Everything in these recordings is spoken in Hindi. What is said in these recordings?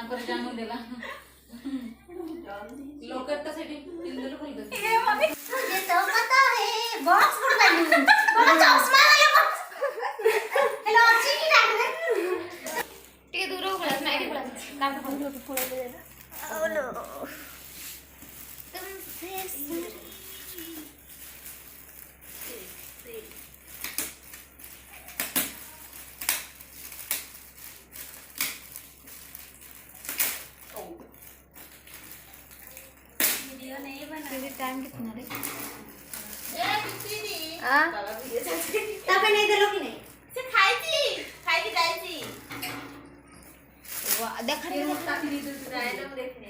ତାଙ୍କର ଜାମୁ ଦେଲା ଲୋକେଟ ସେଠି ପିନ୍ଦେଲ ଭଲ ଦେଖ ये मम्मी ये तो पता है बॉक्स कोड वाली बड़ा चश्मा वाला बॉक्स हेलो अच्छी की डाल दे ଟିକେ ଦୂରକୁ ପଳା ସ୍ମାଇଲ ପଳା କାଟ ପଳା ପଳା ଦେ ओ नो तुमसे वीडियो नहीं बना टाइम कितना रे ए किसी दी हां बाबा भी तब नहीं देलो कि नहीं से खाई के जाई थी वाह देख रे रैंडम देखने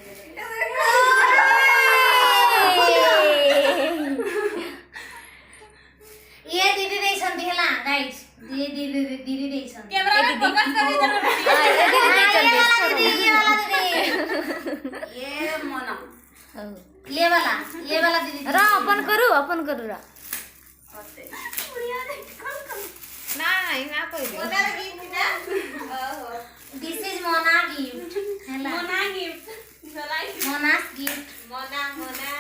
ये दीदी देसन दिहला गाइस ये दीदी देसन कैमरा में फोकस कर इधर ये वाला दीदी ये मोना ये वाला दीदी रा अपन करू रा नहीं ना कोई मोना गिफ्ट ना दिस इज मोना गिफ्ट हेला Mona gift Mona's gift Mona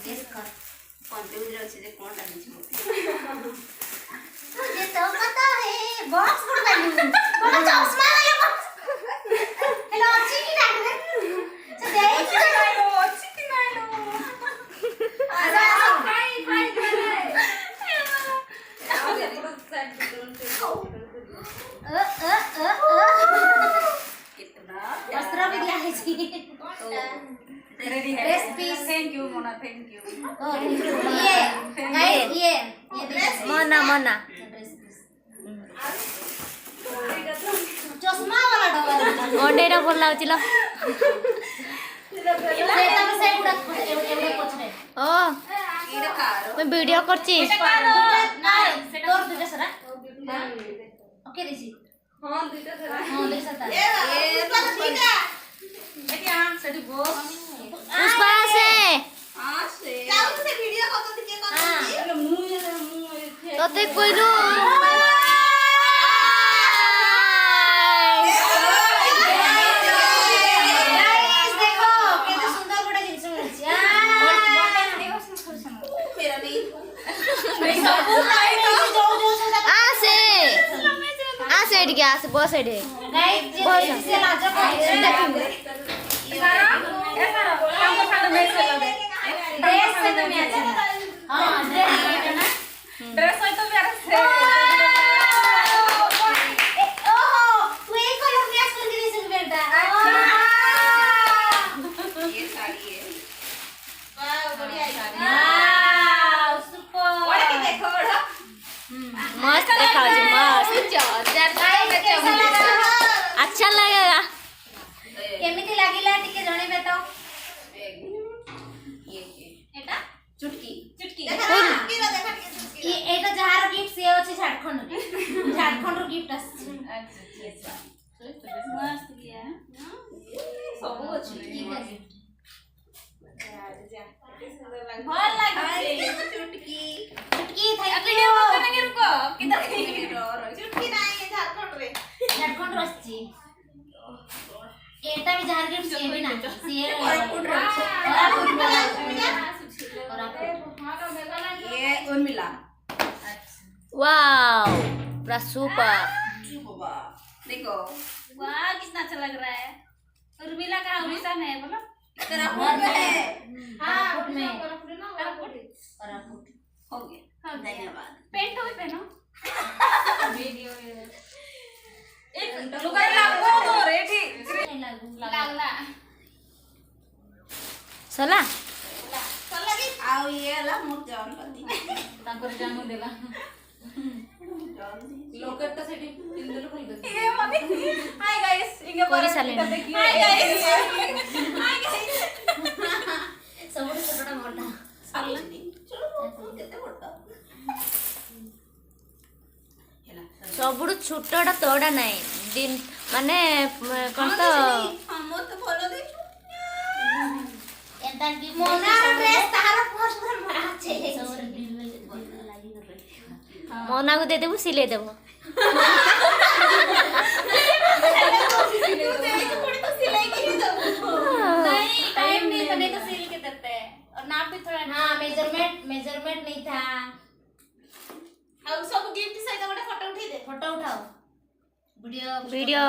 guess कर पंते उधर अच्छे से कौन डाली छी मुझे तो पता है बॉक्स कोड वाली बड़ा चश्मा वाला बॉक्स हेलो अच्छी की डाल दे तो देख अच्छी की नहीं लो खाई कितना वस्त्र भी दिया है जी रेडी है dress piece thank you Mona thank you ये गाइस ये ड्रेस मोना ड्रेस पीस चश्मा वाला डबल ओडेरा बोल लाउचिलो सेटा में से गुडा एवढे पछरे ओ इडा कारो मैं वीडियो करची नहीं तोर दुटा सरा ओके दिसी हां दुटा सरा हां देख सकता ये तो ठीक है देखिए हां सेठी बॉक्स उस पास से हां से जाऊ से वीडियो को तो के कर तो ते कोई नु गाइस देखो केते सुंदर गुडा जिंस मिलछि मेरा नहीं सब खाई जो से आ से इट गया से बस इट गाइस जे से लाज को ड्रेस से तो मैच है हां ड्रेस है ना ड्रेस है तो मेरा से ओहो तू एक कलर मैच करके दे सकते बेटा ये साड़ी है वाह बढ़िया है वाह सुपर ओड़ा के देखो ओड़ा मस्त देखा जी मस्त कैसा लगा अच्छा लगेगा केमिति लागिला टिके जणेबे तो ये एटा चुटकी देखा देखा ये एटा जहार गिफ्ट से अछि झारखंड रो गिफ्ट अछि मस्त किया सब अच्छी ठीक है गिफ्ट भल लागे चुटकी चुटकी थैंक वीडियो यू करेंगे रुको किधर चुटकी नहीं है झारखंड रे झारखंड रो अछि एटा भी जहार गिफ्ट से भी ना से ये उर्मिला वाओ पूरा सुपर बाबा देखो वाह कितना अच्छा लग रहा है उर्मिला का उड़ीसा में है बोलो कोरापुट में है कोरापुट में हो गया धन्यवाद पेंट हो पहनो वीडियो एक लुगाई लागो तो रेडी लागला सला चल लगी आओ ये ला मोर जान पति तांकर जामु देला लोकेट तो सेठी पिंदेल ଭଲ ଦେଖ ये मम्मी हाय गाइस इंगे कोरी सालेन हाय गाइस सब छोटा मोटा सालेन चलो केते बड़ता सबुडु छोटटा तोडा नाही दिन माने कोन तो हां मो तो बोलो दे एंता की मोना ड्रेस तारा पोस्ट पर माछे सब डिल लागी कर मोना को दे देबो सिले देबो थोड़ी तो सिलाई की ही दो नहीं टाइम नहीं था नहीं तो सिल के देते और नाप भी थोड़ा हाँ मेजरमेंट नहीं था अब सब गिफ्ट सहित ଗୋଟେ ଫଟୋ ଉଠେଇ ଦେ फोटो उठाओ वीडियो वीडियो